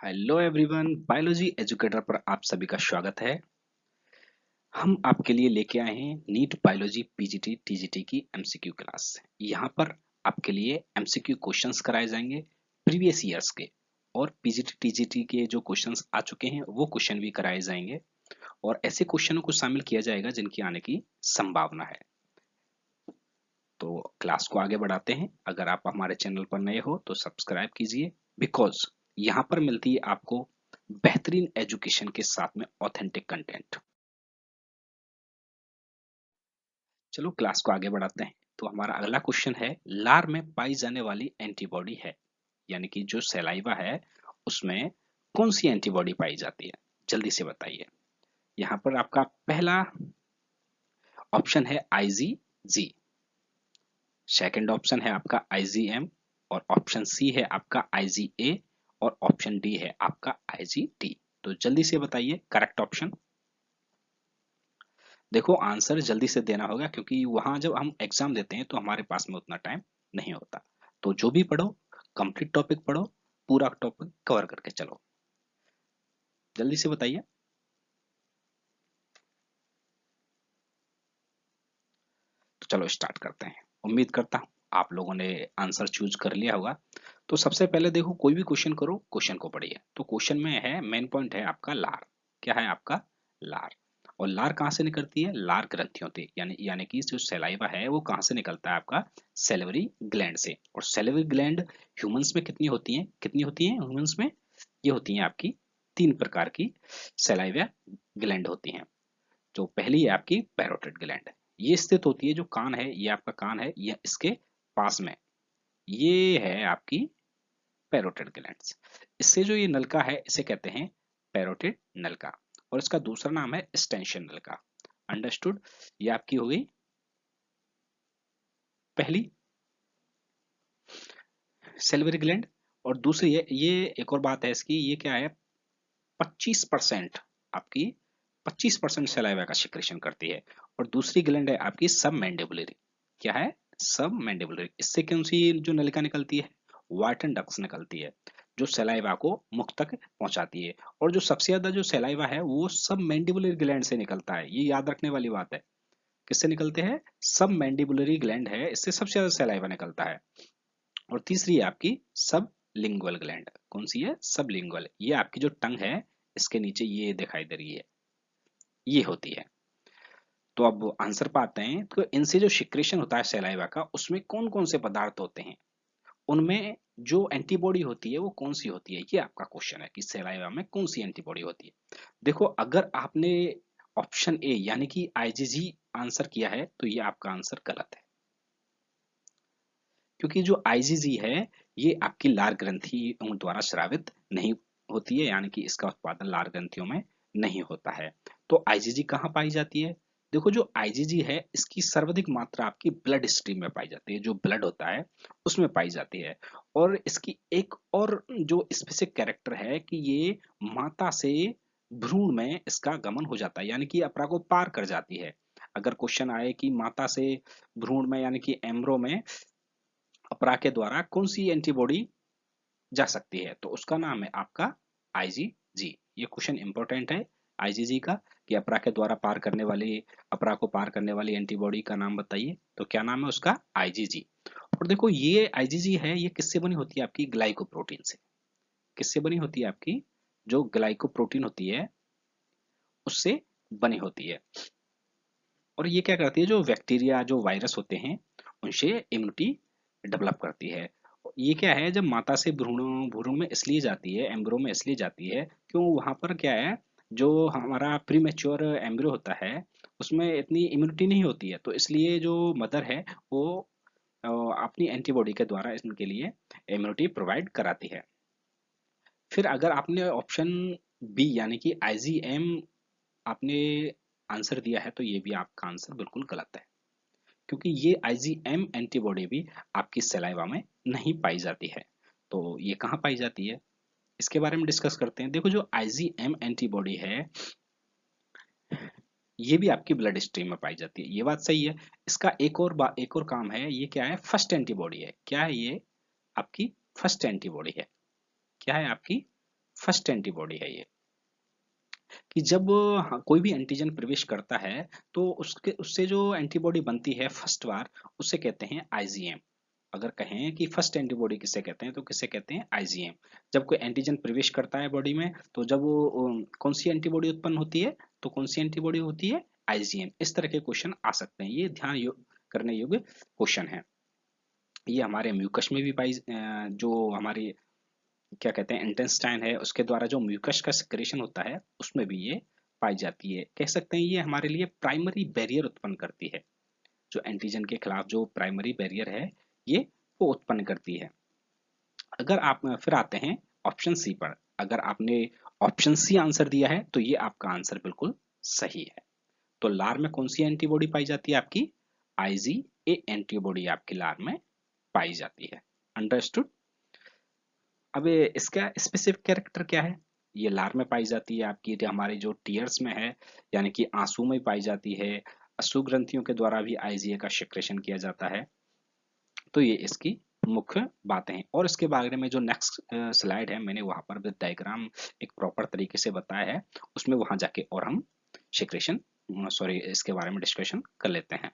Hello everyone, biology educator पर आप सभी का स्वागत है। हम आपके लिए लेके आए हैं नीट बायोलॉजी पीजीटी टीजीटी की एमसीक्यू क्लास। यहाँ पर आपके लिए एमसीक्यू क्वेश्चंस कराए जाएंगे प्रीवियस ईयर्स के, और पीजीटी टीजीटी के जो क्वेश्चंस आ चुके हैं वो क्वेश्चन भी कराए जाएंगे, और ऐसे क्वेश्चनों को शामिल किया जाएगा जिनकी आने की संभावना है। तो क्लास को आगे बढ़ाते हैं। अगर आप हमारे चैनल पर नए हो तो सब्सक्राइब कीजिए, बिकॉज यहाँ पर मिलती है आपको बेहतरीन एजुकेशन के साथ में ऑथेंटिक कंटेंट। चलो क्लास को आगे बढ़ाते हैं। तो हमारा अगला क्वेश्चन है, लार में पाई जाने वाली एंटीबॉडी है, यानी कि जो सलाइवा है उसमें कौन सी एंटीबॉडी पाई जाती है, जल्दी से बताइए। यहाँ पर आपका पहला ऑप्शन है आईजीजी, सेकंड ऑप्शन है आपका आईजीएम, और ऑप्शन सी है आपका आईजीए, और ऑप्शन डी है आपका आईजीटी। तो जल्दी से बताइए करेक्ट ऑप्शन। देखो आंसर जल्दी से देना होगा, क्योंकि वहां जब हम एग्जाम देते हैं तो हमारे पास में उतना टाइम नहीं होता। तो जो भी पढ़ो, कंप्लीट टॉपिक पढ़ो, पूरा टॉपिक कवर करके चलो। जल्दी से बताइए। तो चलो स्टार्ट करते हैं। उम्मीद करता हूँ आप लोगों ने आंसर चूज कर लिया होगा। तो सबसे पहले देखो, कोई भी क्वेश्चन करो, क्वेश्चन को पढ़िए। तो क्वेश्चन में है, मेन पॉइंट है आपका लार। क्या है आपका? लार। और लार कहाँ से निकलती है? लार ग्रंथियों से, यानी कि जो सलाइवा है वो कहाँ से निकलता है? आपका सेलिवरी ग्लैंड से। और सेलिवरी ग्लैंड ह्यूमंस में कितनी होती है? कितनी होती है ह्यूमंस में? ये होती है आपकी 3 प्रकार की सलाइवा ग्लैंड होती हैं। जो पहली है आपकी पैरोटिड ग्लैंड, ये स्थित होती है, जो कान है, ये आपका कान है, ये इसके पास में, ये है आपकी पैरोटिड ग्लैंड्स। इससे जो ये नलका है इसे कहते हैं पैरोटिड नलका, और इसका दूसरा नाम है स्टेंशन नलका। अंडरस्टूड? ये आपकी हो गई पहली सेलिवरी ग्लैंड। और दूसरी है, ये एक और बात है इसकी, ये क्या है, 25% आपकी 25% सलाइवा का सिक्रेशन करती है। और दूसरी ग्लैंड है आपकी सब मैंडिबुलरी। क्या है? सब मैंडिबुलरी। इससे कौन सी जो नलिका निकलती है? वाटन डक्स निकलती है, जो सलाइवा को मुख तक पहुंचाती है। और जो सबसे ज्यादा जो सलाइवा है वो सब मैंडिबुलरी ग्लैंड से निकलता है, ये याद रखने वाली बात है। किससे निकलते हैं? सब मैंडिबुलरी ग्लैंड है, इससे सबसे ज्यादा सलाइवा निकलता है। और तीसरी है आपकी सब लिंगुअल ग्लैंड। कौन सी है? सब लिंगुअल। ये आपकी जो टंग है इसके नीचे ये दिखाई दे रही है, ये होती है। तो अब आंसर पर आते हैं। तो इनसे जो सिक्रेशन होता है सलाइवा का, उसमें कौन कौन से पदार्थ होते हैं, उनमें जो एंटीबॉडी होती है वो कौन सी होती है, ये आपका क्वेश्चन है कि सलाइवा में कौन सी एंटीबॉडी होती है। देखो, अगर आपने ऑप्शन ए यानी कि आईजीजी आंसर किया है तो ये आपका आंसर गलत है, क्योंकि जो आईजीजी है ये आपकी लार ग्रंथियों द्वारा स्रावित नहीं होती है, यानी कि इसका उत्पादन लार ग्रंथियों में नहीं होता है। तो आईजीजी कहाँ पाई जाती है? देखो, जो आईजीजी है इसकी सर्वाधिक मात्रा आपकी ब्लड स्ट्रीम में पाई जाती है, जो ब्लड होता है उसमें पाई जाती है। और इसकी एक और जो स्पेसिफिक कैरेक्टर है कि ये माता से भ्रूण में इसका गमन हो जाता है, यानी कि अपरा को पार कर जाती है। अगर क्वेश्चन आए कि माता से भ्रूण में यानी कि एम्ब्रो में अपरा के द्वारा कौन सी एंटीबॉडी जा सकती है, तो उसका नाम है आपका आईजीजी। ये क्वेश्चन इंपॉर्टेंट है आईजीजी का, कि अपरा के द्वारा पार करने वाली, अपरा को पार करने वाली एंटीबॉडी का नाम बताइए। तो क्या नाम है उसका? आईजीजी। और देखो, ये आईजीजी है, ये किससे बनी होती है? आपकी ग्लाइकोप्रोटीन से। किससे बनी होती है? आपकी जो ग्लाइकोप्रोटीन होती है उससे बनी होती है। और ये क्या करती है, जो बैक्टीरिया, जो वायरस होते हैं, उनसे इम्यूनिटी डेवलप करती है। ये क्या है, जब माता से भ्रूण भ्रूण में इसलिए जाती है, एम्ब्रो में इसलिए जाती है, क्यों? वहां पर क्या है, जो हमारा प्री मेच्योर एम्ब्रो होता है उसमें इतनी इम्यूनिटी नहीं होती है, तो इसलिए जो मदर है वो अपनी एंटीबॉडी के द्वारा इनके लिए इम्यूनिटी प्रोवाइड कराती है। फिर अगर आपने ऑप्शन बी यानी कि आईजीएम आपने आंसर दिया है, तो ये भी आपका आंसर बिल्कुल गलत है, क्योंकि ये आईजीएम एंटीबॉडी भी आपकी सलाइवा में नहीं पाई जाती है। तो ये कहाँ पाई जाती है, इसके बारे में डिस्कस करते हैं। देखो, जो आईजीएम एंटीबॉडी है ये भी आपकी ब्लड स्ट्रीम में पाई जाती है, ये बात सही है। इसका एक और काम है, ये क्या है? फर्स्ट एंटीबॉडी है। क्या है ये? आपकी फर्स्ट एंटीबॉडी है। क्या है आपकी? फर्स्ट एंटीबॉडी है ये, कि जब कोई भी एंटीजन प्रवेश करता है तो उसके उससे जो एंटीबॉडी बनती है फर्स्ट बार, उसे कहते हैं आईजीएम। अगर कहें कि फर्स्ट एंटीबॉडी किसे कहते हैं तो किसे कहते हैं, आईजीएम। जब कोई एंटीजन प्रवेश करता है बॉडी में तो जब वो कौन सी एंटीबॉडी उत्पन्न होती है, तो कौन सी एंटीबॉडी होती है, आईजीएम। इस तरह के क्वेश्चन आ सकते हैं, ये करने योग्य क्वेश्चन है। ये हमारे म्यूकस में भी जो हमारी क्या कहते हैं इंटेस्टाइन है उसके द्वारा जो म्यूकस का सिक्रेशन होता है उसमें भी ये पाई जाती है। कह सकते हैं ये हमारे लिए प्राइमरी बैरियर उत्पन्न करती है, जो एंटीजन के खिलाफ जो प्राइमरी बैरियर है ये वो उत्पन्न करती है। अगर आप फिर आते हैं ऑप्शन सी पर। अगर आपने ऑप्शन सी आंसर दिया है तो ये आपका आंसर बिल्कुल सही है। तो लार में कौन सी एंटीबॉडी पाई जाती है, आपकी आईजी ए एंटीबॉडी आपकी लार में पाई जाती है। अंडरस्टूड। अब इसका स्पेसिफिक कैरेक्टर क्या है, ये लार में पाई जाती है आपकी, हमारे जो टीयर्स में है, यानी कि आंसू में पाई जाती है। अश्रु ग्रंथियों के द्वारा भी आईजीए का सिक्रेशन किया जाता है। तो ये इसकी मुख्य बातें हैं। और इसके बारे में जो नेक्स्ट स्लाइड है मैंने वहां पर विद डायग्राम एक प्रॉपर तरीके से बताया है, उसमें वहां जाके और हम सिक्रेशन सॉरी इसके बारे में डिस्कशन कर लेते हैं।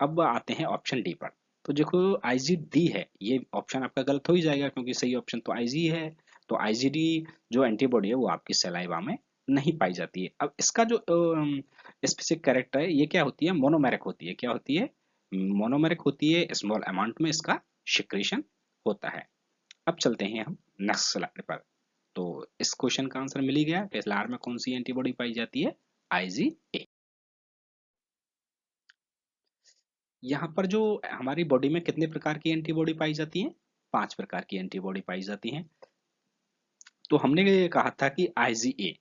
अब आते हैं ऑप्शन डी पर। तो देखो आईजीडी है, ये ऑप्शन आपका गलत हो ही जाएगा क्योंकि सही ऑप्शन तो आईजी है। तो आईजीडी जो एंटीबॉडी है वो आपकी सलाइवा में नहीं पाई जाती है। अब इसका जो स्पेसिफिक कैरेक्टर है ये क्या होती है, मोनोमेरिक होती है। क्या होती है, मोनोमेरिक होती है, स्मॉल अमाउंट में इसका सिक्रेशन होता है। अब चलते हैं हम नेक्स्ट स्लाइड पर। तो इस क्वेश्चन का आंसर मिल ही गया कि लार में कौन सी एंटीबॉडी पाई जाती है, आईजीए। यहाँ पर जो हमारी बॉडी में कितने प्रकार की एंटीबॉडी पाई जाती है, 5 प्रकार की एंटीबॉडी पाई जाती हैं। तो हमने ये कहा था कि आईजीए,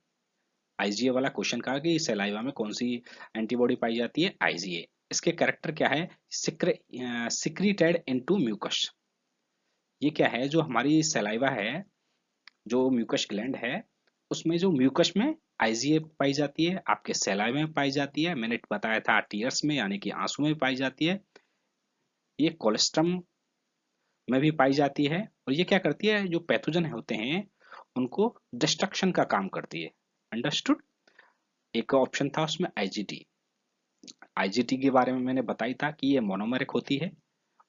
आईजीए वाला क्वेश्चन कहा कि सलाइवा में कौन सी एंटीबॉडी पाई जाती है, आईजीए। इसके कैरेक्टर क्या है, सिक्रीटेड इनटू म्यूकस। ये क्या है, जो हमारी सलाइवा है, जो म्यूकस ग्लैंड है, उसमें जो म्यूकस में आईजीए पाई जाती है, आपके सलाइवा में पाई जाती है। मैंने बताया था टीयर्स में यानी कि आंसू में पाई जाती है। ये कोलेस्ट्रम में भी पाई जाती है। और ये क्या करती है, जो पैथोजन होते हैं उनको डिस्ट्रक्शन का काम करती है। अंडरस्टूड। एक ऑप्शन था उसमें आईजीटी। आईजीटी के बारे में मैंने बताई था कि ये मोनोमेरिक होती है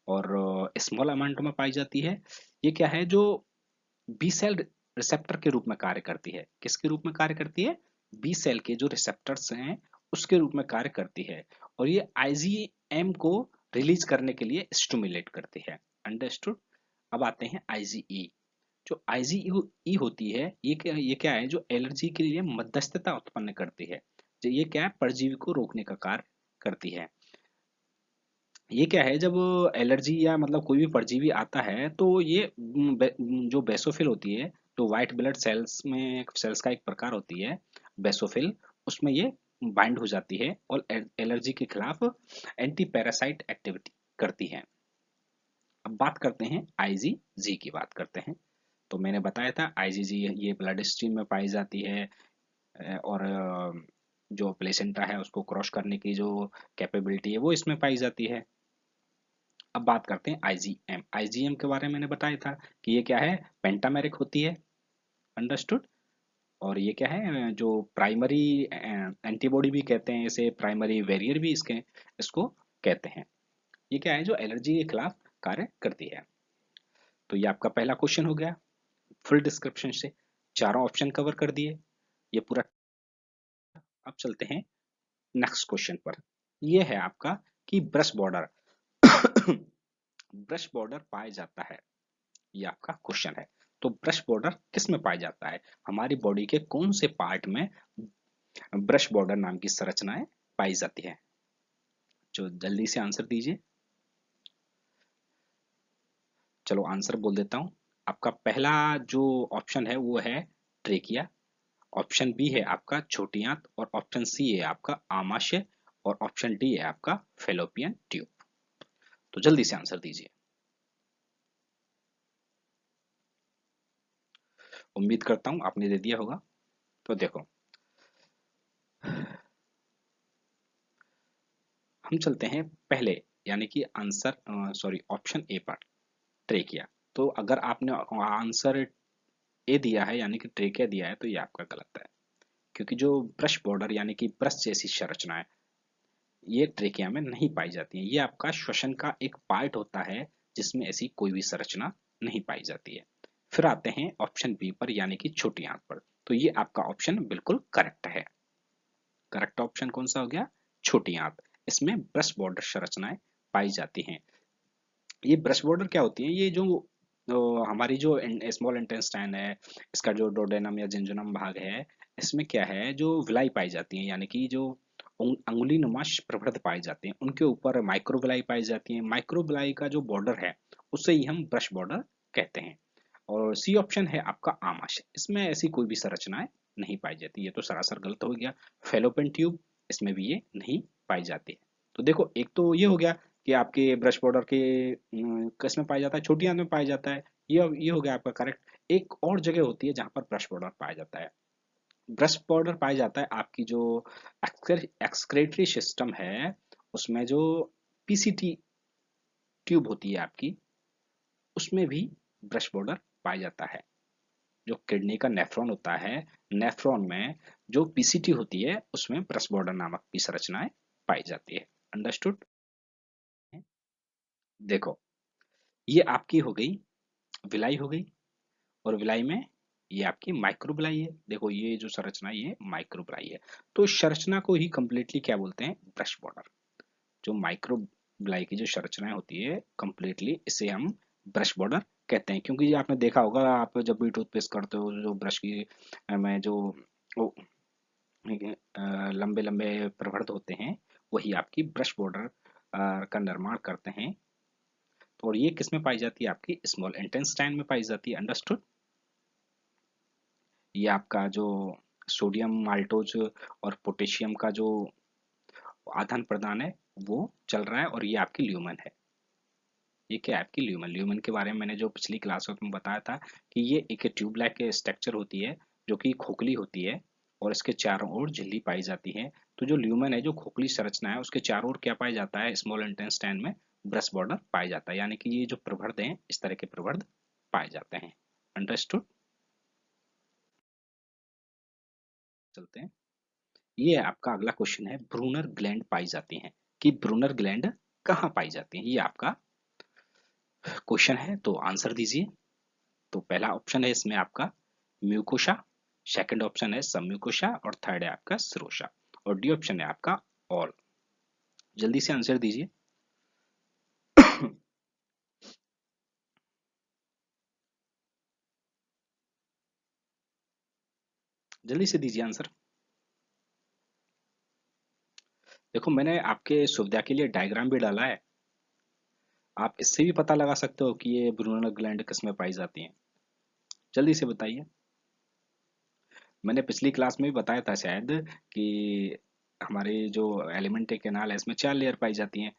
और स्मॉल अमाउंट में पाई जाती है। ये क्या है, जो बी सेल रिसेप्टर के रूप में कार्य करती है। किसके रूप में कार्य करती है, बी सेल के जो रिसेप्टर्स हैं उसके रूप में कार्य करती है। और ये आईजीएम को रिलीज करने के लिए स्टिमुलेट करती है। अंडरस्टूड। अब आते हैं आईजीई। जो आईजीई होती है ये क्या है, जो एलर्जी के लिए मध्यस्थता उत्पन्न करती है। जो ये क्या है, परजीवी को रोकने का कार्य करती है। ये क्या है, जब एलर्जी या मतलब कोई भी परजीवी आता है तो ये जो बेसोफिल होती है, तो व्हाइट ब्लड सेल्स में सेल्स का एक प्रकार होती है बेसोफिल, उसमें ये बाइंड हो जाती है और एलर्जी के खिलाफ एंटी पैरासाइट एक्टिविटी करती है। अब बात करते हैं आईजीजी की बात करते हैं। तो मैंने बताया था आईजीजी ये ब्लड स्ट्रीम में पाई जाती है और जो प्लेसेंटा है उसको क्रॉस करने की जो कैपेबिलिटी है वो इसमें पाई जाती है। अब बात करते हैं आईजीएम। आईजीएम के बारे में मैंने बताया था कि ये क्या है, पेंटामेरिक होती है। अंडरस्टूड। और ये क्या है, जो प्राइमरी एंटीबॉडी भी कहते हैं इसे, प्राइमरी वेरियर भी इसके इसको कहते हैं। ये क्या है, जो एलर्जी के खिलाफ कार्य करती है। तो ये आपका पहला क्वेश्चन हो गया। फुल डिस्क्रिप्शन से चारों ऑप्शन कवर कर दिए ये पूरा। अब चलते हैं नेक्स्ट क्वेश्चन पर। ये है आपका कि ब्रश बॉर्डर ब्रश बॉर्डर पाया जाता है, ये आपका क्वेश्चन है। तो ब्रश बॉर्डर किस में पाया जाता है, हमारी बॉडी के कौन से पार्ट में ब्रश बॉर्डर नाम की संरचनाएं पाई जाती है। जो जल्दी से आंसर दीजिए। चलो आंसर बोल देता हूं। आपका पहला जो ऑप्शन है वो है ट्रेकिया। ऑप्शन बी है आपका छोटी आंत और ऑप्शन सी है आपका आमाशय और ऑप्शन डी है आपका फेलोपियन ट्यूब। तो जल्दी से आंसर दीजिए। उम्मीद करता हूं आपने दे दिया होगा। तो देखो हम चलते हैं पहले यानी कि आंसर सॉरी ऑप्शन ए पर ट्रेकिया। तो अगर आपने आंसर ए दिया है यानी कि ट्रेकिया दिया है, तो ये आपका गलत है, क्योंकि जो ब्रश बॉर्डर यानी कि ब्रश जैसी संरचना है, ये ट्रेकिया में नहीं पाई जाती है। ये आपका श्वसन का एक पार्ट होता है जिसमें ऐसी कोई भी संरचना नहीं पाई जाती है। फिर आते हैं ऑप्शन बी पर यानी कि छोटी आंत पर। तो ये आपका ऑप्शन बिल्कुल करेक्ट है। करेक्ट ऑप्शन कौन सा हो गया? छोटी आंत। इसमें ब्रश बॉर्डर संरचनाएं पाई जाती हैं। ये ब्रश बॉर्डर क्या होती है? ये जो हमारी जो स्मॉल इंटेस्टाइन है, इसका जो डोडेनम या जिंजुनम भाग है, इसमें क्या है, जो विलाई पाई जाती है यानी कि जो अंगुली नुमा प्रवृत्त पाए जाते हैं, उनके ऊपर माइक्रो विलाई पाई जाती है। माइक्रो विलाई का जो बॉर्डर है उसे ही हम ब्रश बॉर्डर कहते हैं। और सी ऑप्शन है आपका आमाशय। इसमें ऐसी कोई भी संरचनाएं नहीं पाई जाती। ये तो सरासर गलत हो गया। फेलोपियन ट्यूब, इसमें भी ये नहीं पाई जाती है। तो देखो, एक तो ये हो गया कि आपके ब्रश बॉर्डर के किस में पाया जाता है? छोटी आंत में पाया जाता है। ये हो गया आपका करेक्ट। एक और जगह होती है जहां पर ब्रश बॉर्डर पाया जाता है। ब्रश बॉर्डर पाया जाता है आपकी जो एक्सक्रेटरी सिस्टम है, उसमें जो पीसीटी ट्यूब होती है आपकी, उसमें भी ब्रश बॉर्डर पाया जाता है। जो किडनी का नेफ्रॉन होता है, नेफ्रॉन में जो पीसीटी होती है उसमें ब्रश बॉर्डर नामक भी संरचनाएं पाई जाती है। अंडरस्टूड? देखो, ये आपकी हो गई विलाई हो गई, और विलाई में ये आपकी माइक्रोबिलाई है। देखो, ये जो संरचना है ये माइक्रोबिलाई है। तो इस संरचना को ही कंप्लीटली क्या बोलते हैं? Brush border. जो माइक्रोबिलाई की जो संरचनाएं होती है कंप्लीटली, इसे हम ब्रश बॉर्डर कहते हैं। क्योंकि ये आपने देखा होगा, आप जब भी टूथपेस्ट करते हो, जो ब्रश की में जो लंबे लंबे प्रवर्ध होते हैं, वही आपकी ब्रश बॉर्डर का निर्माण करते हैं। तो और ये किस में पाई जाती है? आपकी स्मॉल इंटेस्टाइन में पाई जाती है। अंडरस्टूड? ये आपका जो सोडियम माल्टोज और पोटेशियम का जो आदान प्रदान है वो चल रहा है, और ये आपकी ल्यूमन है। ये क्या है? आपकी ल्यूमन। ल्यूमन के बारे में मैंने जो पिछली क्लास में बताया था कि ये एक ट्यूब लाइक स्ट्रक्चर होती है, जो कि खोखली होती है, और इसके चारों ओर झिल्ली पाई जाती है। तो जो ल्यूमन है, जो खोखली संरचना है, उसके चारों ओर क्या पाया जाता है? स्मॉल इंटेस्टाइन में ब्रश बॉर्डर पाया जाता है। यानी कि ये जो प्रवर्ध हैं, इस तरह के प्रवर्ध पाए जाते हैं। अंडरस्टूड? चलते हैं। ये आपका अगला क्वेश्चन है, ब्रूनर ग्लैंड पाई जाती हैं, कि ब्रूनर ग्लैंड कहाँ पाई जाती हैं? ये आपका क्वेश्चन है, तो आंसर दीजिए। तो पहला ऑप्शन है इसमें आपका म्यूकोशा, सेकंड ऑप्शन है सबम्यूकोशा, और थर्ड है आपका सिरोशा, और डी ऑप्शन है आपका ऑल। जल्दी से आंसर दीजिए। जल्दी से दीजिए आंसर। देखो, मैंने आपके सुविधा के लिए डायग्राम भी डाला है, आप इससे भी पता लगा सकते हो कि ये ब्रूनर ग्लैंड किस में पाई जाती हैं। जल्दी से बताइए। मैंने पिछली क्लास में भी बताया था शायद कि हमारे जो एलिमेंट्री कैनाल है, इसमें 4 लेयर पाई जाती हैं।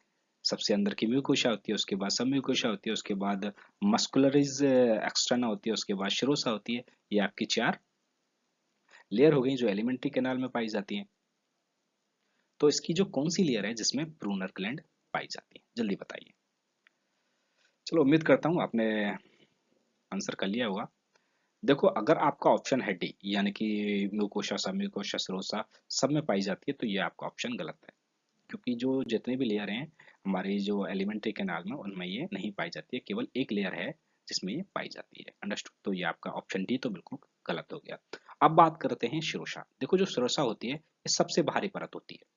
सबसे अंदर की म्यूकोशा होती है, उसके बाद सब म्यूकोशा होती है, उसके बाद मस्कुलरिज एक्सटर्ना होती है, उसके बाद शिरोसा होती है। ये आपकी 4 लेयर हो गई जो एलिमेंट्री कैनाल में पाई जाती हैं। तो इसकी जो कौन सी लेयर है जिसमें ब्रूनर ग्लैंड पाई जाती है? जल्दी बताइए। चलो, उम्मीद करता हूँ आपने आंसर कर लिया होगा। देखो, अगर आपका ऑप्शन है डी, यानी कि म्यूकोशा, सब म्यूकोशा, सिरोसा सब में पाई जाती है, तो ये आपका ऑप्शन गलत है। क्योंकि जो जितने भी लेयर हैं हमारी जो एलिमेंट्री कैनाल में, उनमें ये नहीं पाई जाती है। केवल एक लेयर है जिसमें ये पाई जाती है। अंडरस्टूड? तो ये आपका ऑप्शन डी तो बिल्कुल गलत हो गया। अब बात करते हैं शिरोशा। देखो, जो शिरोशा होती है ये सबसे भारी परत होती है।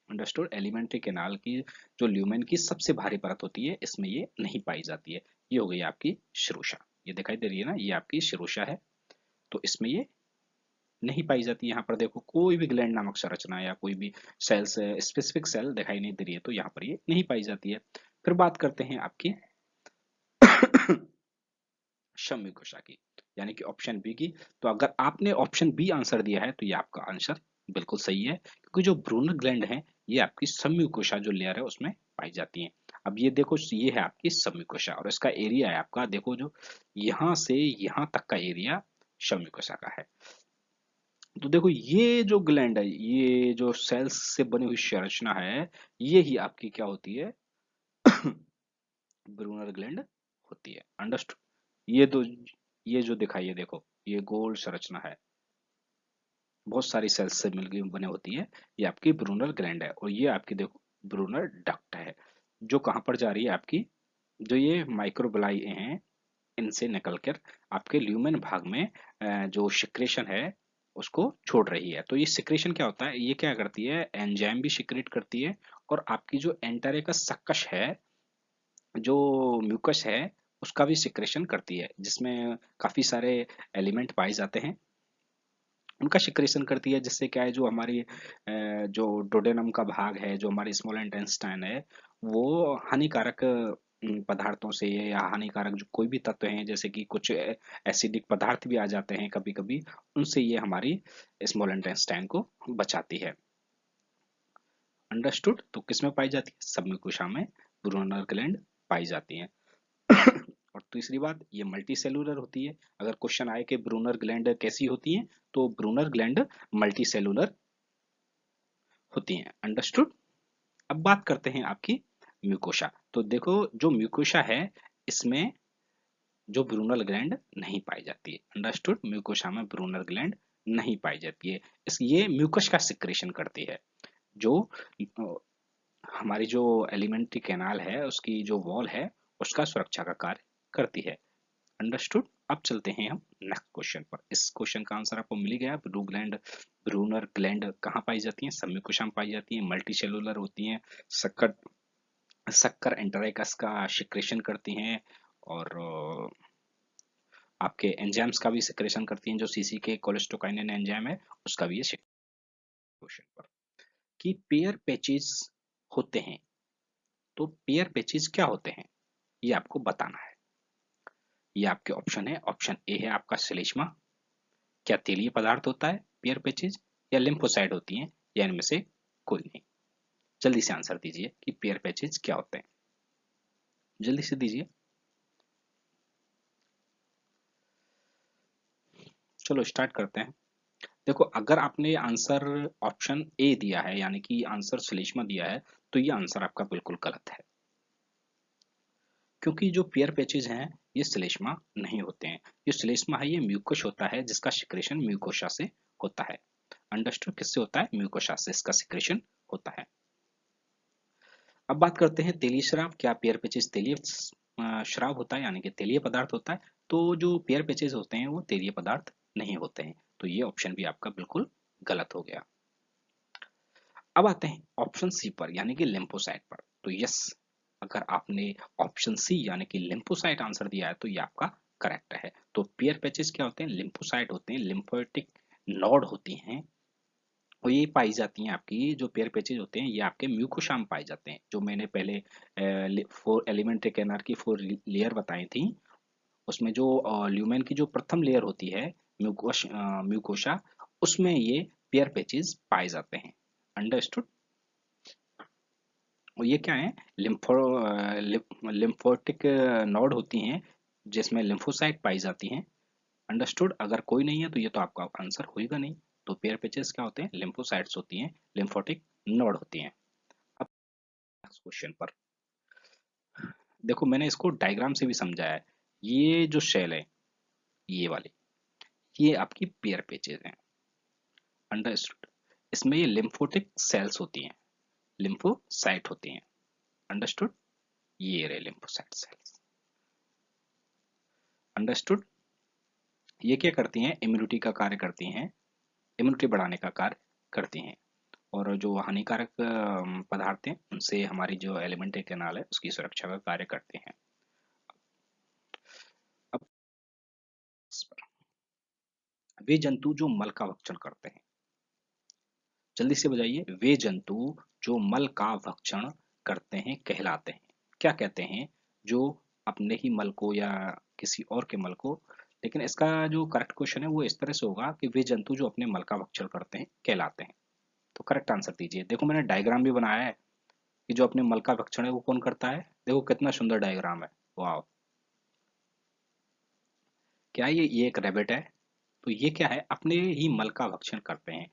अंडरस्टूड? एलिमेंट्री कैनाल की जो ल्यूमेन की सबसे भारी परत होती है, इसमें ये नहीं पाई जाती है। ये हो गई आपकी शिरोशा। ये दिखाई दे रही है ना, ये आपकी शिरोशा है। तो इसमें ये नहीं पाई जाती। यहाँ पर देखो, कोई भी ग्लैंड नामक संरचना या कोई भी सेल्स, स्पेसिफिक सेल दिखाई नहीं दे रही है, तो यहाँ पर ये नहीं पाई जाती है। फिर बात करते हैं आपकी शम्यू कोशा की, यानी कि ऑप्शन बी की। तो अगर आपने ऑप्शन बी आंसर दिया है, तो ये आपका आंसर बिल्कुल सही है, क्योंकि जो ब्रूनर ग्लैंड है ये आपकी सम्यूकोशा जो लेयर है उसमें पाई जाती है। अब ये देखो, ये है आपकी सम्यूकोशा, और इसका एरिया है आपका, देखो जो यहाँ से यहाँ तक का एरिया सम्यूकोशा का है। तो देखो, ये जो ग्लैंड है, ये जो सेल्स से बनी हुई संरचना है, ये ही आपकी क्या होती है? ब्रूनर ग्लैंड होती है। अंडरस्टूड? ये तो ये जो दिखाई है देखो, ये गोल संरचना है, बहुत सारी सेल्स से मिलकर बने होती है। ये आपकी ब्रूनल ग्लैंड है और ये आपकी देखो ब्रूनल डक्ट है, जो कहाँ पर जा रही है आपकी, जो ये माइक्रोबलाई हैं इनसे निकलकर आपके ल्यूमेन भाग में जो सिक्रेशन है उसको छोड़ रही है। तो ये सिक्रेशन क्या होता है, ये क्या करती है, एंजाइम भी सिक्रेट करती है और आपकी जो एंटेरिकस सक्कस है, जो म्यूकस है, उसका भी सिक्रेशन करती है, जिसमें काफी सारे एलिमेंट पाए जाते हैं, उनका सिक्रेशन करती है। जिससे क्या है, जो हमारी जो डोडेनम का भाग है, जो हमारी स्मॉल इंटेस्टाइन है, वो हानिकारक पदार्थों से या हानिकारक जो कोई भी तत्व हैं, जैसे कि कुछ एसिडिक पदार्थ भी आ जाते हैं कभी कभी, उनसे ये हमारी स्मॉल इंटेस्टाइन को बचाती है। अंडरस्टूड। तो किसमें पाई जाती है, सबम्यूकोसा में ब्रूनर ग्लैंड पाई जाती है। और तीसरी बात, ये मल्टी सेलुलर होती है। अगर क्वेश्चन आए कि ब्रूनर ग्लैंड कैसी होती है, तो ब्रूनर ग्लैंड मल्टी सेलुलर होती हैं। अंडरस्टूड। अब बात करते हैं आपकी म्यूकोसा। तो देखो जो म्यूकोसा है, इसमें जो ब्रूनल ग्लैंड नहीं पाई जाती है। अंडरस्टूड। म्यूकोसा में ब्रूनल ग्लैंड नहीं पाई जाती है। इस ये म्यूकस का सिक्रेशन करती है, जो हमारी जो एलिमेंट्री कैनाल है, उसकी जो वॉल है, उसका सुरक्षा का कार्य करती है। अंडरस्टूड। अब चलते हैं हम नेक्स्ट क्वेश्चन पर। इस क्वेश्चन का आंसर आपको मिल ही गया। ब्रू ग्लैंड, ब्रूनर ग्लैंड कहाँ पाई जाती है, सबम्यूकोसा में पाई जाती है, मल्टी सेलुलर होती हैं, शक्कर शक्कर एंटेरिकस का सिक्रेशन करती हैं, और आपके एंजाइम्स का भी सिक्रेशन करती हैं, जो सीसी के कोलेस्टोकाइनिन एंजाइम है, उसका भी ये क्वेश्चन पर, कि पेयर पैचेस होते हैं। तो पेयर पैचेस क्या होते हैं, ये आपको बताना है। ये आपके ऑप्शन है। ऑप्शन ए है आपका श्लेष्मा। क्या तेलीय पदार्थ होता है पेयर पैचेज, या लिम्फोसाइट होती हैं, या इनमें से कोई नहीं। जल्दी से आंसर दीजिए कि पेयर पैचेज क्या होते हैं, जल्दी से दीजिए। चलो स्टार्ट करते हैं। देखो अगर आपने आंसर ऑप्शन ए दिया है, यानी कि आंसर श्लेष्मा दिया है, तो ये आंसर आपका बिल्कुल गलत है, क्योंकि जो पेयर पैचेज हैं ये श्लेष्मा नहीं होते हैं। ये श्लेष्मा है, ये म्यूकस होता है, जिसका सिक्रेशन म्यूकोसा से होता है। अंडरस्टूड। किससे होता है, म्यूकोसा से इसका सिक्रेशन होता है। अब बात करते हैं तेलीय शराब। क्या पेयर पैचेज तेलीय शराब होता है, यानी कि तेलीय पदार्थ होता है? तो जो पेयर पैचेज होते हैं वो तेलीय पदार्थ नहीं होते हैं। तो ये ऑप्शन भी आपका बिल्कुल गलत हो गया। अब आते हैं ऑप्शन सी पर, यानी कि लिम्फोसाइट पर। तो यस, अगर आपने ऑप्शन सी यानी कि लिम्फोसाइट आंसर दिया है, तो ये आपका करेक्ट है। तो पेयर पैचेज क्या होते हैं, लिम्फोसाइट होते हैं, लिम्फोटिक नोड होती हैं, और ये पाई जाती हैं, आपकी जो पेयर पैचेज होते हैं ये आपके म्यूकोसा में पाए जाते हैं। जो मैंने पहले 4 एलिमेंट्री कैनाल की 4 लेयर बताई थी, उसमें जो ल्यूमेन की जो प्रथम लेयर होती है, म्यूकोसा, उसमें ये पेयर पैचेज पाए जाते हैं। अंडरस्टूड। और ये क्या है, लिम्फोटिक नोड होती हैं, जिसमें लिम्फोसाइट पाई जाती हैं। अंडरस्टूड। अगर कोई नहीं है तो ये तो आपका आंसर होगा नहीं। तो पेयर पैचेस क्या होते हैं, लिम्फोसाइट्स होती हैं, लिम्फोटिक नोड होती हैं। अब नेक्स्ट क्वेश्चन पर देखो, मैंने इसको डायग्राम से भी समझाया है। ये जो शेल है, ये वाली, ये आपकी पेयर पैचेस हैं। अंडरस्टूड। इसमें ये लिम्फोटिक सेल्स होती हैं, लिम्फोसाइट होती हैं। अंडरस्टूड। ये रहे लिम्फोसाइट सेल्स। अंडरस्टूड। ये क्या करती हैं, इम्यूनिटी का कार्य करती हैं, इम्यूनिटी बढ़ाने का कार्य करती हैं, और जो हानिकारक पदार्थ हैं उनसे हमारी जो एलिमेंट्री कैनाल है उसकी सुरक्षा का कार्य करते हैं। अब इस पर, वे जंतु जो मल का भक्षण करते हैं, जल्दी से बताइए, वे जंतु जो मल का भक्षण करते हैं कहलाते हैं, क्या कहते हैं, जो अपने ही मल को या किसी और के मल को, लेकिन इसका जो करेक्ट क्वेश्चन है वो इस तरह से होगा कि वे जंतु जो अपने मल का भक्षण करते हैं कहलाते हैं। तो करेक्ट आंसर दीजिए। देखो मैंने डायग्राम भी बनाया है कि जो अपने मल का भक्षण है वो कौन करता है। देखो कितना सुंदर डायग्राम है, वाह। क्या ये एक रैबिट है, तो ये क्या है, अपने ही मल का भक्षण करते हैं,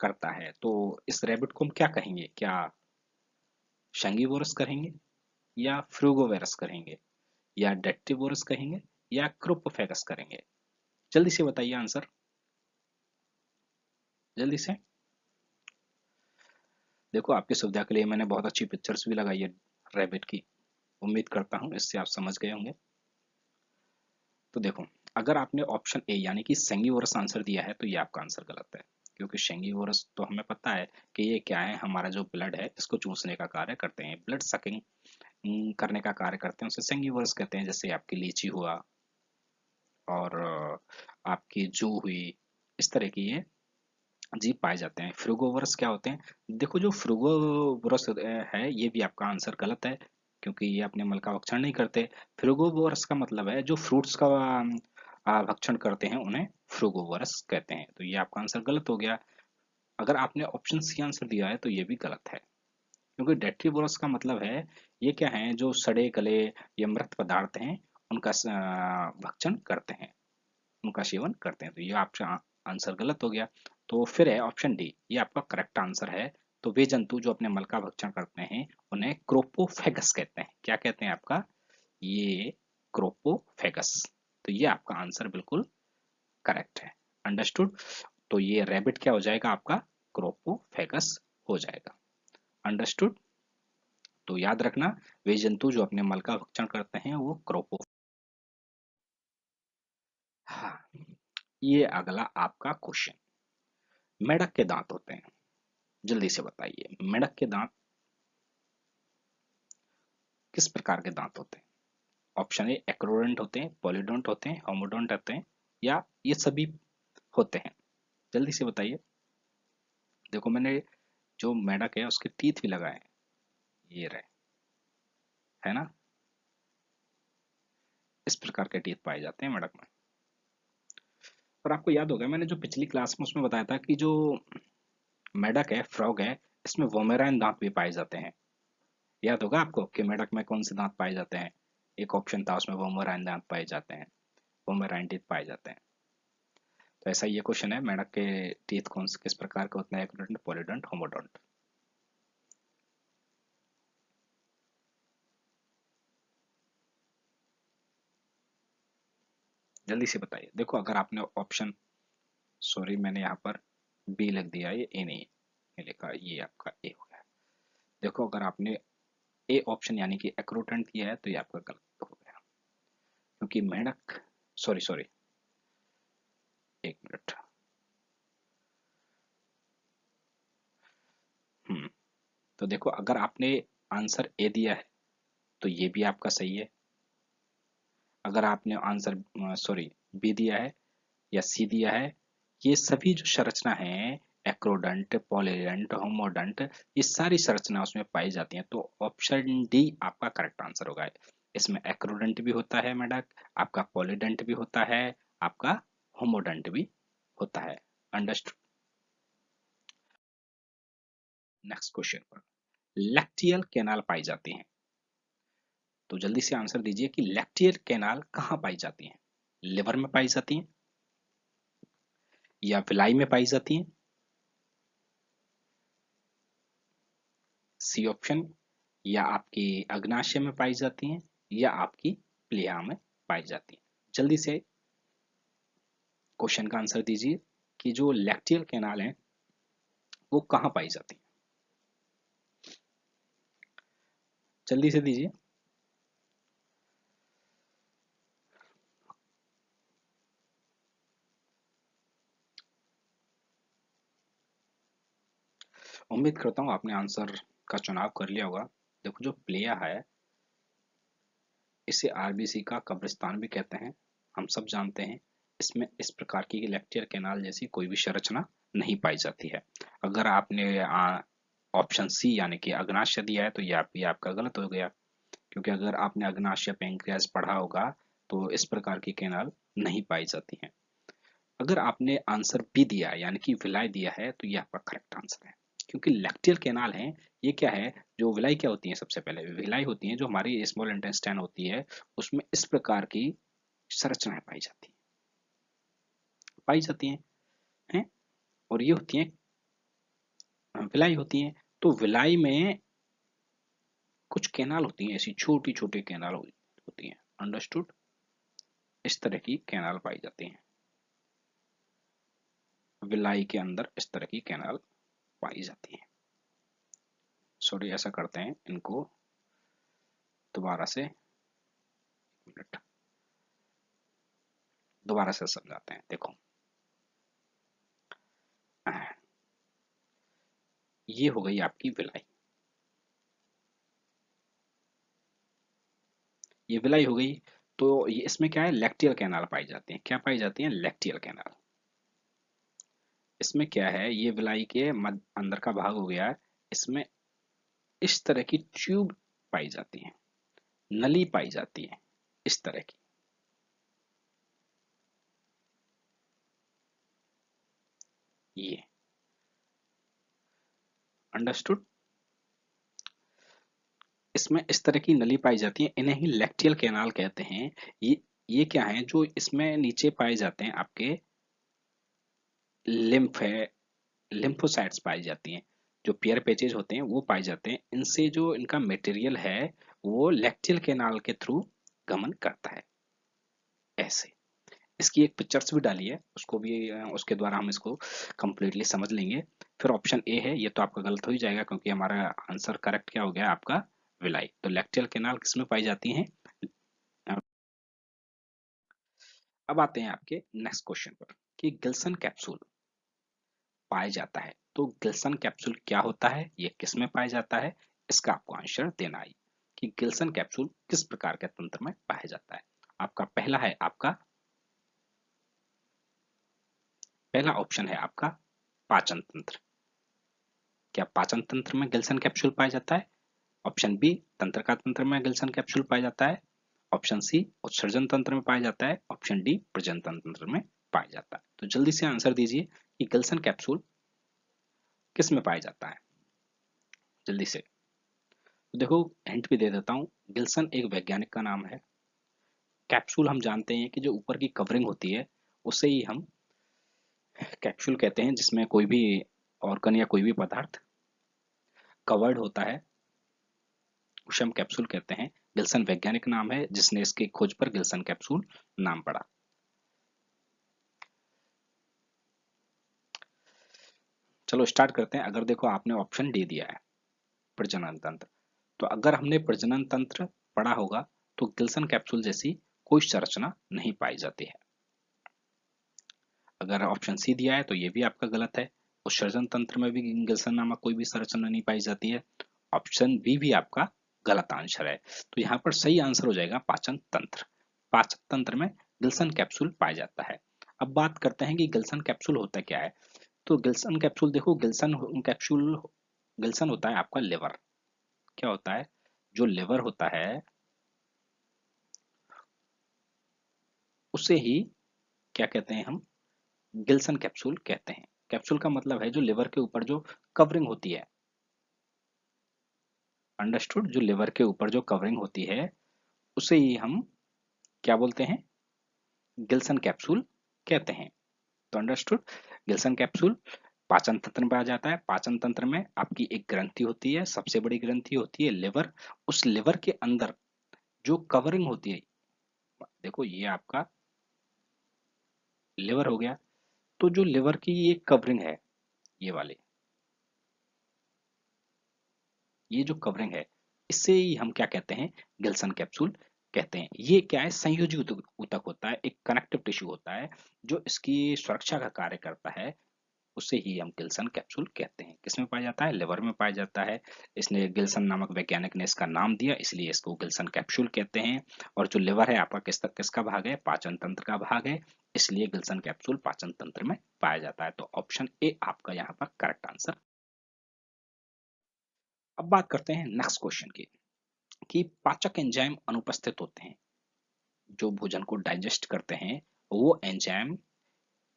करता है। तो इस रैबिट को हम क्या कहेंगे, क्या शंगीवोरस कहेंगे, या फ्रूगोवेरस कहेंगे, या डेक्टिवोरस कहेंगे, या क्रोपोफेगस करेंगे? जल्दी से बताइए आंसर, जल्दी से। देखो आपकी सुविधा के लिए मैंने बहुत अच्छी पिक्चर्स भी लगाई है रैबिट की, उम्मीद करता हूँ इससे आप समझ गए होंगे। तो देखो, अगर आपने ऑप्शन ए यानी कि सेंगिवोरस आंसर दिया है तो ये आपका आंसर गलत है, क्योंकि सेंगिवोरस तो हमें पता है कि ये क्या है, हमारा जो ब्लड है इसको चूसने का कार्य करते हैं, ब्लड सकिंग करने का कार्य करते हैं, उसे सेंगिवोरस कहते हैं। जैसे आपकी लीची हुआ और आपकी जू हुई, इस तरह की ये जीव पाए जाते हैं। फ्रूगोवरस क्या होते हैं? देखो जो फ्रूगोवरस है ये भी आपका आंसर गलत है, क्योंकि ये अपने मल का भक्षण नहीं करते। फ्रूगोवरस का मतलब है जो फ्रूट्स का भक्षण करते हैं उन्हें फ्रूगोवरस कहते हैं। तो ये आपका आंसर गलत हो गया। अगर आपने ऑप्शन सी आंसर दिया है तो ये भी गलत है, क्योंकि डेट्रीवोरस का मतलब है ये क्या है, जो सड़े गले या मृत पदार्थ हैं उनका भक्षण करते हैं, उनका सेवन करते हैं। तो ये आपका आंसर गलत हो गया। तो फिर है ऑप्शन डी, ये आपका करेक्ट आंसर है। तो वे जंतु जो अपने मल का भक्षण करते हैं उन्हें क्रोपोफेगस कहते हैं। क्या कहते हैं आपका? ये क्रोपोफेगस। तो ये आपका आंसर बिल्कुल करेक्ट है। अंडरस्टूड? तो ये रैबिट क्या हो जाएगा आपका? क्रोपोफेगस हो जाएगा। अंडरस्टूड? तो याद रखना, वे जंतु जो अपने मल का भक्षण करते हैं वो क्रोपो। हाँ, ये अगला आपका क्वेश्चन। मेंढक के दांत होते हैं, जल्दी से बताइए मेंढक के दांत किस प्रकार के दांत होते हैं? ऑप्शन ए एक्रोडेंट होते हैं, पॉलीडोंट होते हैं, होमोडोंट होते हैं, या ये सभी होते हैं? जल्दी से बताइए। देखो मैंने जो मेंढक है उसके टीथ भी लगाए हैं, ये रहे, है ना? इस प्रकार के टीथ पाए जाते हैं मेंढक में। और आपको याद होगा मैंने जो पिछली क्लास में उसमें बताया था कि जो मेंढक है, फ्रॉग है, इसमें वोमेराइन दांत भी पाए जाते हैं। याद होगा आपको कि मेंढक में कौन से दांत पाए जाते हैं? एक ऑप्शन था उसमें वोमेराइन दांत पाए जाते हैं, वोमेराइन टीथ पाए जाते हैं। तो ऐसा ये क्वेश्चन है, मेंढक के टीथ कौन से किस प्रकार के होते हैं? एक्रोडेंट, पॉलीडोंट, होमोडोंट? जल्दी से बताइए। देखो अगर आपने ऑप्शन, सॉरी मैंने यहाँ पर बी लिख दिया, ये ए नहीं ये लिखा, ये आपका ए हो गया। देखो अगर आपने ए ऑप्शन यानी कि एक्रोडेंट दिया है तो ये आपका गलत हो गया, क्योंकि मेंढक, सॉरी सॉरी, एक मिनट। तो देखो अगर आपने आंसर ए दिया है तो ये भी आपका सही है। अगर आपने आंसर सॉरी बी दिया है या सी दिया है, ये सभी जो संरचना है, एक्रोडंट, पॉलीडेंट, होमोडंट, ये सारी संरचना उसमें पाई जाती हैं। तो ऑप्शन डी आपका करेक्ट आंसर होगा। इसमें एक्रोडंट भी होता है मेंढक, आपका पॉलीडेंट भी होता है, आपका होमोडंट भी होता है। अंडरस्टूड? नेक्स्ट क्वेश्चन पर, लैक्टियल कैनाल पाई जाती हैं। तो जल्दी से आंसर दीजिए कि लैक्टियल कैनाल कहाँ पाई जाती हैं? लिवर में पाई जाती हैं, या विलाई में पाई जाती हैं, सी ऑप्शन, या आपकी अग्नाशय में पाई जाती हैं, या आपकी प्लिया में पाई जाती हैं? जल्दी से क्वेश्चन का आंसर दीजिए कि जो लैक्टियल कैनाल है वो कहाँ पाई जाती है? जल्दी से दीजिए। उम्मीद करता हूँ आपने आंसर का चुनाव कर लिया होगा। देखो जो प्लिया है इसे आरबीसी का कब्रिस्तान भी कहते हैं, हम सब जानते हैं। इसमें इस प्रकार की लैक्टियल कैनाल जैसी कोई भी संरचना नहीं पाई जाती है। अगर आपने ऑप्शन सी यानी कि अग्नाशय दिया है तो ये आपका गलत हो गया, क्योंकि अगर आपने अग्नाशय पैंक्रियाज पढ़ा होगा तो इस प्रकार की कैनाल नहीं पाई जाती हैं। अगर आपने आंसर बी दिया यानी कि विलाय दिया है तो ये आपका करेक्ट आंसर है, क्योंकि लैक्टियल कैनाल है, ये क्या है, जो विलाई क्या होती है, सबसे पहले विलाई होती है जो हमारी स्मॉल इंटेस्टाइन होती है, उसमें इस प्रकार की संरचनाएं पाई जाती हैं, हैं? और ये होती हैं विलाई होती हैं। तो विलाई में कुछ कैनाल होती हैं, ऐसी छोटी छोटी कैनाल होती हैं। अंडरस्टूड? इस तरह की कैनाल पाई जाती हैं, विलाई के अंदर इस तरह की कैनाल पाई जाती है। सॉरी, ऐसा करते हैं, इनको दोबारा से मिनट दोबारा से समझाते हैं। देखो, ये हो गई आपकी विलाई, ये विलाई हो गई। तो ये इसमें क्या है, लैक्टियल कैनाल पाई जाती है। क्या पाई जाती है, लैक्टियल कैनाल। इसमें क्या है, ये विलाई के मध्य अंदर का भाग हो गया, इसमें इस तरह की ट्यूब पाई जाती है, नली पाई जाती है, इस तरह की। ये अंडरस्टूड। इसमें इस तरह की नली पाई जाती है, इन्हें ही लैक्टियल कैनाल कहते हैं। ये क्या है, जो इसमें नीचे पाए जाते हैं आपके लिम्फ है, लिम्फोसाइट्स पाई जाती हैं, जो पियर पेचेज होते हैं वो पाए जाते हैं। इनसे जो इनका मटेरियल है वो लैक्टियल कैनाल के थ्रू गमन करता है। ऐसे इसकी एक पिक्चर्स भी डाली है, उसको भी उसके द्वारा हम इसको कंप्लीटली समझ लेंगे। फिर ऑप्शन ए है, ये तो आपका गलत हो ही जाएगा क्योंकि हमारा आंसर करेक्ट क्या हो गया आपका, विलाई। तो लैक्टियल कैनाल किसमें पाई जाती हैं। अब आते हैं आपके नेक्स्ट क्वेश्चन पर कि गिल्सन कैप्सूल पाया जाता है। तो गिल्सन कैप्सूल क्या होता है, ये किस में पाया जाता है, इसका आपको आंसर देना है कि गिल्सन कैप्सूल किस प्रकार के तंत्र में पाया जाता है। आपका पहला है, आपका पहला ऑप्शन है आपका पाचन तंत्र। क्या पाचन तंत्र में गिल्सन कैप्सूल पाया जाता है। ऑप्शन बी, तंत्रिका तंत्र में गिल्सन कैप्सूल पाया जाता है। ऑप्शन सी, उत्सर्जन तंत्र में पाया जाता है। ऑप्शन डी, प्रजनन तंत्र में पाया जाता है। तो जल्दी से आंसर दीजिए कि गिल्सन कैप्सूल किस में पाया जाता है, जल्दी से। तो देखो, हिंट भी दे देता हूँ, गिल्सन एक वैज्ञानिक का नाम है। कैप्सूल हम जानते हैं कि जो ऊपर की कवरिंग होती है उसे ही हम कैप्सूल कहते हैं, जिसमें कोई भी ऑर्गन या कोई भी पदार्थ कवर्ड होता है, उसे हम कैप्सूल कहते हैं। गिल्सन वैज्ञानिक नाम है जिसने इसकी खोज पर गिल्सन कैप्सूल नाम पड़ा। चलो स्टार्ट करते हैं। अगर देखो, आपने ऑप्शन डी दिया है प्रजनन तंत्र, तो अगर हमने प्रजनन तंत्र पढ़ा होगा तो गिल्सन कैप्सूल जैसी कोई संरचना नहीं पाई जाती है। अगर ऑप्शन सी दिया है तो ये भी आपका गलत है, उत्सर्जन तंत्र में भी गिल्सन नामक कोई भी संरचना नहीं पाई जाती है। ऑप्शन बी भी आपका गलत आंसर है। तो यहाँ पर सही आंसर हो जाएगा पाचन तंत्र। पाचन तंत्र में गिल्सन कैप्सूल पाया जाता है। अब बात करते हैं कि गिल्सन कैप्सूल होता क्या है। तो गिल्सन कैप्सूल देखो, गिल्सन कैप्सूल, गिल्सन होता है आपका लिवर। क्या होता है, जो लिवर होता है उसे ही क्या कहते हैं हम, गिल्सन कैप्सूल कहते हैं। कैप्सूल का मतलब है जो लिवर के ऊपर जो कवरिंग होती है। अंडरस्टूड। जो लिवर के ऊपर जो कवरिंग होती है उसे ही हम क्या बोलते हैं, गिल्सन कैप्सूल कहते हैं। तो अंडरस्टूड। गिल्सन कैप्सूल पाचन तंत्र में आ जाता है। पाचन तंत्र में आपकी एक ग्रंथि होती है, सबसे बड़ी ग्रंथि होती है लिवर। उस लिवर के अंदर जो कवरिंग होती है, देखो ये आपका लिवर हो गया। तो जो लिवर की ये कवरिंग है, ये वाली, ये जो कवरिंग है, इससे ही हम क्या कहते हैं, गिल्सन कैप्सूल कहते हैं। ये क्या है, संयोजी ऊतक होता है, एक कनेक्टिव टिश्यू होता है जो इसकी सुरक्षा का कार्य करता है। उसे ही हम गिल्सन कैप्सूल कहते हैं। किसमें पाया जाता है, लिवर में पाया जाता है। इसने गिल्सन नामक वैज्ञानिक ने इसका नाम दिया, इसलिए इसको गिल्सन कैप्सूल कहते हैं। और जो लिवर है आपका किसका भाग है, पाचन तंत्र का भाग है, इसलिए गिल्सन कैप्सूल पाचन तंत्र में पाया जाता है। तो ऑप्शन ए आपका यहाँ पर करेक्ट आंसर। अब बात करते हैं नेक्स्ट क्वेश्चन की कि पाचक एंजाइम अनुपस्थित होते हैं, जो भोजन को डाइजेस्ट करते हैं, वो एंजाइम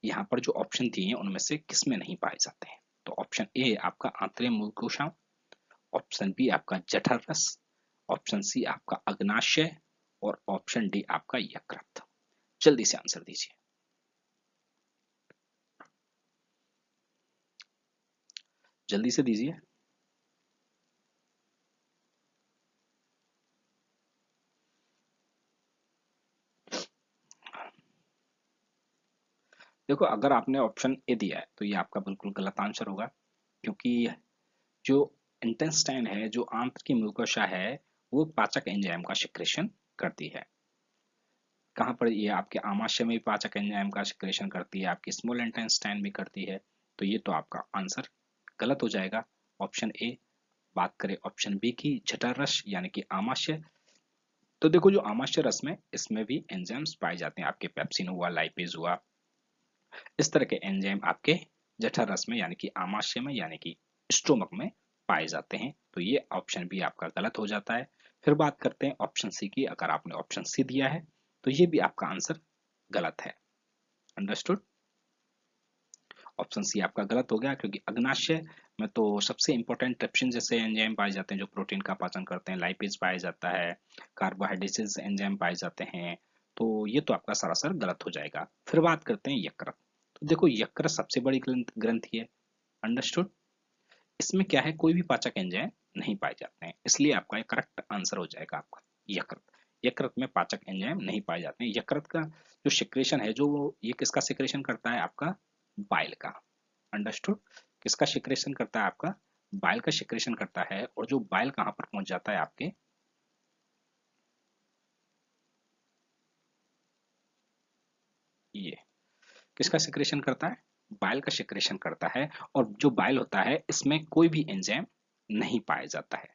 यहाँ पर जो ऑप्शन दिए हैं उनमें से किसमें नहीं पाए जाते हैं। तो ऑप्शन ए आपका आंतरिक मुकोशांग, ऑप्शन बी आपका जठर रस, ऑप्शन सी आपका अग्नाशय और ऑप्शन डी आपका यकृत। जल्दी से आंसर दीजिए, जल्दी से दीजिए। देखो अगर आपने ऑप्शन ए दिया है तो ये आपका बिल्कुल गलत आंसर होगा, क्योंकि जो इंटेस्टाइन है, जो आंत्र की मुकौशा है, वो पाचक एंजाइम का सिक्रेशन करती है। कहाँ पर? ये आपके आमाशय में भी पाचक एंजाइम का सिक्रेशन करती है, आपकी स्मॉल इंटेस्टाइन भी करती है। तो ये तो आपका आंसर गलत हो जाएगा, ऑप्शन ए। बात करें ऑप्शन बी की, जठर रस यानी कि आमाशय, तो देखो जो आमाशय रस में, इसमें भी एंजाइम्स पाए जाते हैं, आपके पेप्सिन हुआ, लाइपेज हुआ, इस तरह के एंजाइम आपके जठर रस में यानी कि आमाशय में यानी कि स्टोमक में पाए जाते हैं। तो ये ऑप्शन भी आपका गलत हो जाता है। फिर बात करते हैं ऑप्शन सी की। अगर आपने ऑप्शन सी दिया है तो ये भी आपका आंसर गलत है। अंडरस्टूड? ऑप्शन सी आपका गलत हो गया, क्योंकि अग्नाशय में तो सबसे इंपॉर्टेंट ट्रिप्सिन जैसे एंजाइम पाए जाते हैं जो प्रोटीन का पाचन करते हैं, लाइपेज पाया जाता है, कार्बोहाइड्रेट्स एंजाइम पाए जाते हैं। तो ये तो आपका सरासर गलत हो जाएगा। फिर बात करते हैं यकृत। तो देखो यकृत सबसे बड़ी ग्रंथि है। अंडरस्टूड? इसमें क्या है, कोई भी पाचक एंजाइम नहीं पाए जाते हैं, इसलिए आपका एक करेक्ट आंसर हो जाएगा आपका यकृत। यकृत में पाचक एंजाइम नहीं पाए जाते हैं। यकृत का जो सिक्रेशन है, जो ये किसका सिक्रेशन करता है? आपका बाइल का। अंडरस्टूड? किसका सिक्रेशन करता है? आपका बाइल का सिक्रेशन करता है। और जो बाइल कहाँ पर पहुंच जाता है? आपके ये किसका सिक्रेशन करता है? बाइल का सिक्रेशन करता है। और जो बाइल होता है, इसमें कोई भी एंजाइम नहीं पाया जाता है।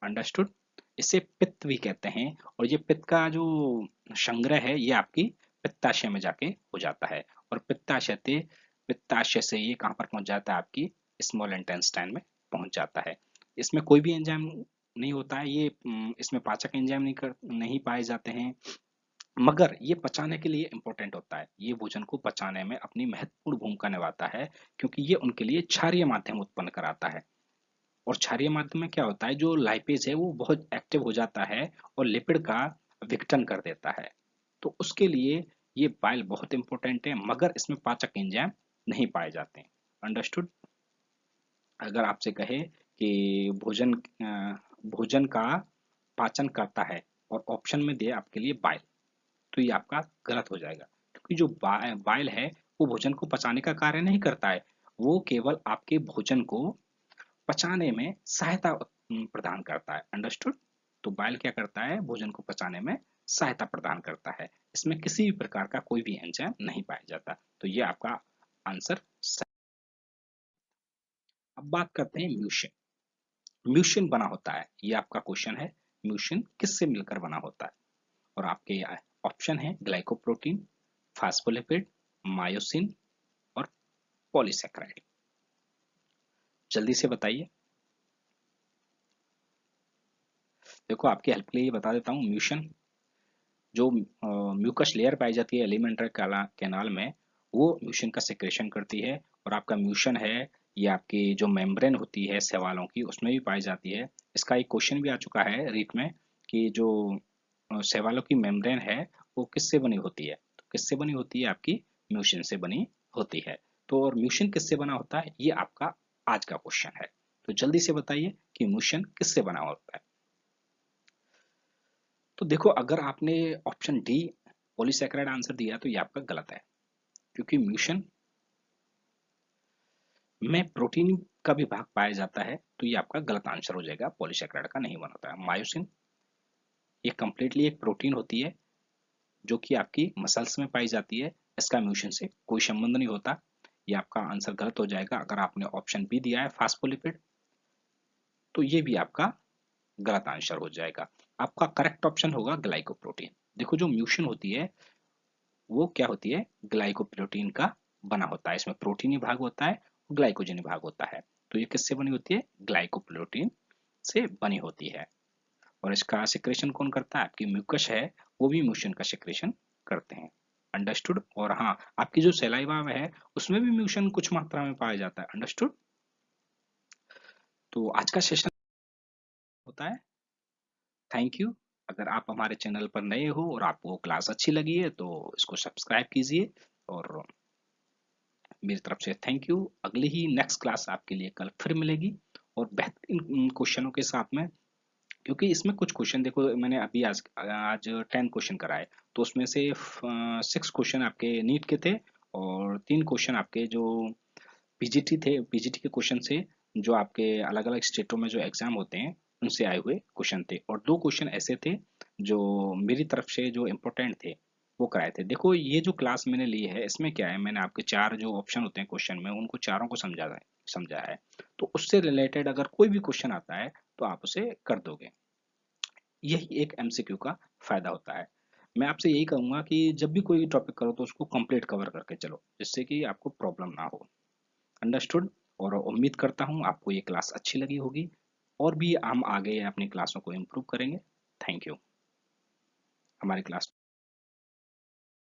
अंडरस्टूड? इसे पित्त भी कहते हैं। और ये पित्त का जो संग्रह है, ये आपकी पित्ताशय में जाके हो जाता है। और पित्ताशय से ये कहाँ पर पहुंच जाता है? आपकी स्मॉल इंटेस्टाइन में पहुंच जाता है। इसमें कोई भी एंजाइम नहीं होता है, ये इसमें पाचक एंजाइम नहीं पाए जाते हैं, मगर ये पचाने के लिए इंपॉर्टेंट होता है। ये भोजन को पचाने में अपनी महत्वपूर्ण भूमिका निभाता है, क्योंकि ये उनके लिए क्षारीय माध्यम उत्पन्न कराता है। और क्षारीय माध्यम में क्या होता है, जो लाइपेज है वो बहुत एक्टिव हो जाता है और लिपिड का विघटन कर देता है। तो उसके लिए ये बाइल बहुत इंपॉर्टेंट है, मगर इसमें पाचक एंजाइम नहीं पाए जाते हैं। अंडरस्टूड? अगर आपसे कहे कि भोजन का पाचन करता है और ऑप्शन में दे आपके लिए बाइल, तो ये आपका गलत हो जाएगा, क्योंकि जो बाइल है वो भोजन को पचाने का कार्य नहीं करता है। वो केवल आपके भोजन को पचाने में सहायता प्रदान करता है। अंडरस्टूड? तो बाइल क्या करता है? भोजन को पचाने में सहायता प्रदान करता है। इसमें किसी भी प्रकार का कोई भी एंजाइम नहीं पाया जाता। तो ये आपका आंसर सही। अब बात करते हैं म्यूसिन। म्यूसिन बना होता है, ये आपका क्वेश्चन है, म्यूसिन किससे मिलकर बना होता है? और आपके ऑप्शन है ग्लाइकोप्रोटीन, फास्फोलिपिड, मायोसिन और पॉलीसेकेराइड। जल्दी से बताइए। देखो आपकी हेल्प के लिए बता देता हूँ। म्यूसिन जो म्यूकस लेयर पाई जाती है एलिमेंट्री कैनाल में, वो म्यूसिन का सिक्रेशन करती है। और आपका म्यूसिन है, ये आपकी जो मेम्ब्रेन होती है शैवालों की, उसमें भी पाई जाती है। इसका एक क्वेश्चन भी आ चुका है रीट में कि जो शैवालों की मेम्ब्रेन है वो किससे बनी होती है? तो किससे बनी होती है? आपकी म्यूसिन से बनी होती है। तो और म्यूसिन किससे बना होता है, ये आपका आज का क्वेश्चन है। तो जल्दी से बताइए कि म्यूसिन किससे बना होता है। तो देखो अगर आपने ऑप्शन डी पॉलीसैकेराइड आंसर दिया तो ये आपका गलत है, क्योंकि म्यूशन में प्रोटीन का भी भाग पाया जाता है। तो ये आपका गलत आंसर हो जाएगा, पॉलीसैकेराइड का नहीं बनता है। मायोसिन ये कंप्लीटली एक प्रोटीन होती है जो कि आपकी मसल्स में पाई जाती है। इसका म्यूशन से कोई संबंध नहीं होता। ये आपका आंसर गलत हो जाएगा। अगर आपने ऑप्शन बी दिया है फास्फोलिपिड, तो ये भी आपका गलत आंसर हो जाएगा। आपका करेक्ट ऑप्शन होगा ग्लाइकोप्रोटीन। देखो जो म्यूशन होती है वो क्या होती है, ग्लाइकोप्रोटीन का बना होता है। इसमें प्रोटीन ही भाग होता है, ग्लाइकोजन ही भाग होता है। तो ये किससे बनी होती है? ग्लाइकोप्रोटीन से बनी होती है। और इसका सिक्रेशन कौन करता है? आपकी म्यूकस है, वो भी म्यूशन का सिक्रेशन करते हैं। अंडरस्टूड? और हाँ, आपकी जो सलाइवा में है उसमें भी म्यूशन कुछ मात्रा में पाया जाता है। अंडरस्टूड? तो आज का सेशन होता है। Thank you. अगर आप हमारे चैनल पर नए हो और आपको क्लास अच्छी लगी है तो इसको सब्सक्राइब कीजिए। और मेरी तरफ से थैंक यू। अगली ही नेक्स्ट क्लास आपके लिए कल फिर मिलेगी और बेहतरीन क्वेश्चनों के साथ में, क्योंकि इसमें कुछ क्वेश्चन देखो मैंने अभी आज आज 10 क्वेश्चन कराए, तो उसमें से 6 क्वेश्चन आपके नीट के थे और 3 क्वेश्चन आपके जो पीजीटी थे, पीजीटी के क्वेश्चन से जो आपके अलग अलग स्टेटों में जो एग्जाम होते हैं उनसे आए हुए क्वेश्चन थे, और 2 क्वेश्चन ऐसे थे जो मेरी तरफ से जो इम्पोर्टेंट थे वो कराए थे। देखो ये जो क्लास मैंने ली है इसमें क्या है, मैंने आपके 4 जो ऑप्शन होते हैं क्वेश्चन में उनको चारों को समझा है। तो उससे रिलेटेड अगर कोई भी क्वेश्चन आता है तो आप उसे कर दोगे। यही एक एमसीक्यू का फायदा होता है। मैं आपसे यही कहूंगा कि जब भी कोई टॉपिक करो तो उसको कंप्लीट कवर करके चलो, जिससे कि आपको प्रॉब्लम ना हो। अंडरस्टूड। और उम्मीद करता हूँ आपको ये क्लास अच्छी लगी होगी, और भी हम आगे अपनी क्लासों को इम्प्रूव करेंगे। थैंक यू हमारी क्लास